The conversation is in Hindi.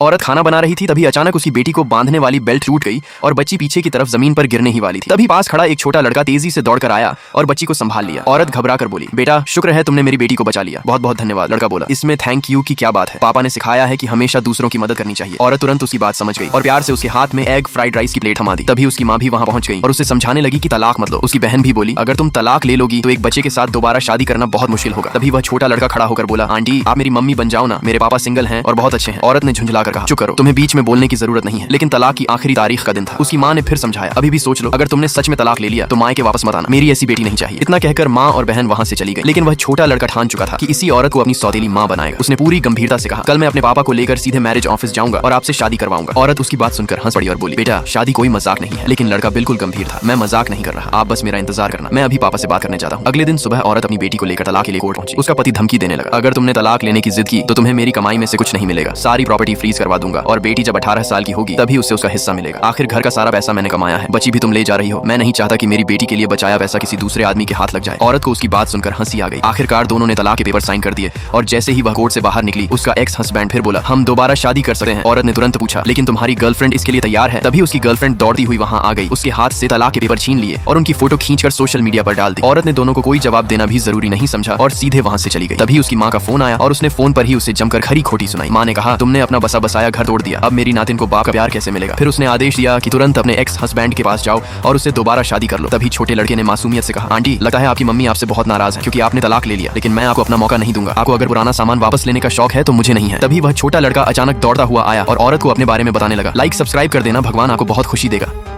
औरत खाना बना रही थी, तभी अचानक उसकी बेटी को बांधने वाली बेल्ट टूट गई और बच्ची पीछे की तरफ जमीन पर गिरने ही वाली थी। तभी पास खड़ा एक छोटा लड़का तेजी से दौड़कर आया और बच्ची को संभाल लिया। औरत घबरा कर बोली, बेटा शुक्र है तुमने मेरी बेटी को बचा लिया, बहुत बहुत धन्यवाद। लड़का बोला, इसमें थैंक यू की क्या बात है, पापा ने सिखाया है कि हमेशा दूसरों की मदद करनी चाहिए। औरत तुरंत उसकी बात समझ गई और प्यार से उसके हाथ में एग फ्राइड राइस की प्लेट थमा दी। तभी उसकी माँ भी वहाँ पहुंच गई और उसे समझाने लगी कि तलाक मत लो। उसकी बहन भी बोली, अगर तुम तलाक ले लोगी तो एक बच्चे के साथ दोबारा शादी करना बहुत मुश्किल होगा। तभी वह छोटा लड़का खड़ा होकर बोला, आंटी आप मेरी मम्मी बन जाओ ना, मेरे पापा सिंगल हैं और बहुत अच्छे हैं। औरत ने झुंझलाकर कहा, चुप करो, तुम्हें बीच में बोलने की जरूरत नहीं है। लेकिन तलाक की आखिरी तारीख का दिन था। उसकी माँ ने फिर समझाया, अभी भी सोच लो, अगर तुमने सच में तलाक ले लिया तो मायके वापस मत आना, मेरी ऐसी बेटी नहीं चाहिए। इतना कहकर माँ और बहन वहाँ से चली गई। लेकिन वह छोटा लड़का ठान चुका था कि इसी औरत को अपनी सौतेली माँ बनाएगा। उसने पूरी गंभीरता से कहा, कल मैं अपने पापा को लेकर सीधे मैरिज ऑफिस जाऊंगा और आपसे शादी करवाऊंगा। औरत उसकी बात सुनकर हंस पड़ी और बोली, बेटा शादी कोई मजाक नहीं है। लेकिन लड़का बिल्कुल गंभीर था, मैं मजाक नहीं कर रहा, आप बस मेरा इंतजार करना, मैं अभी पापा से बात करने जाता हूँ। अगले दिन सुबह औरत अपनी बेटी को लेकर तलाक के लिए कोर्ट पहुंची। उसका पति धमकी देने लगा, अगर तुमने तलाक लेने की जिद की तो तुम्हें मेरी कमाई में से कुछ नहीं मिलेगा, सारी प्रॉपर्टी फ्रीज करवा दूंगा और बेटी जब 18 साल की होगी तभी उससे उसका हिस्सा मिलेगा। आखिर घर का सारा पैसा मैंने कमाया है, बची भी तुम ले जा रही हो, मैं नहीं चाहता कि मेरी बेटी के लिए बचाया पैसा किसी दूसरे आदमी के हाथ लग जाए। औरत को उसकी बात सुनकर हंसी आ गई। आखिरकार दोनों ने तलाक के पेपर साइन कर दिए और जैसे ही वह कोर्ट से बाहर निकली उसका एक्स हस्बैंड फिर बोला, हम दोबारा शादी कर सकते हैं। औरत ने तुरंत पूछा, लेकिन तुम्हारी गर्लफ्रेंड इसके लिए तैयार है? तभी उसकी गर्लफ्रेंड दौड़ती हुई वहां आ गई, उसके हाथ से तलाक के पेपर छीन लिए और उनकी फोटो खींचकर सोशल मीडिया पर डाल दी। औरत ने दोनों को कोई जवाब देना भी जरूरी नहीं समझा और सीधे वहां से चली गई। तभी उसकी माँ का फोन आया और उसने फोन पर ही उसे जमकर खरी खोटी सुनाई। माँ ने कहा, तुमने अपना बसा बसाया घर तोड़ दिया, अब मेरी नातिन को बाप का प्यार कैसे मिलेगा? फिर उसने आदेश दिया कि तुरंत अपने एक्स हस्बैंड के पास जाओ और उससे दोबारा शादी कर लो। तभी छोटे लड़के ने मासूमियत से कहा, आंटी लगता है आपकी मम्मी आपसे बहुत नाराज है क्योंकि आपने तलाक ले लिया, लेकिन मैं आपको अपना मौका नहीं दूंगा। आपको अगर पुराना सामान वापस लेने का शौक है तो मुझे नहीं है। तभी वह छोटा लड़का अचानक दौड़ता हुआ आया और औरत को अपने बारे में बताने लगा। लाइक सब्सक्राइब कर देना, भगवान आपको बहुत खुशी देगा।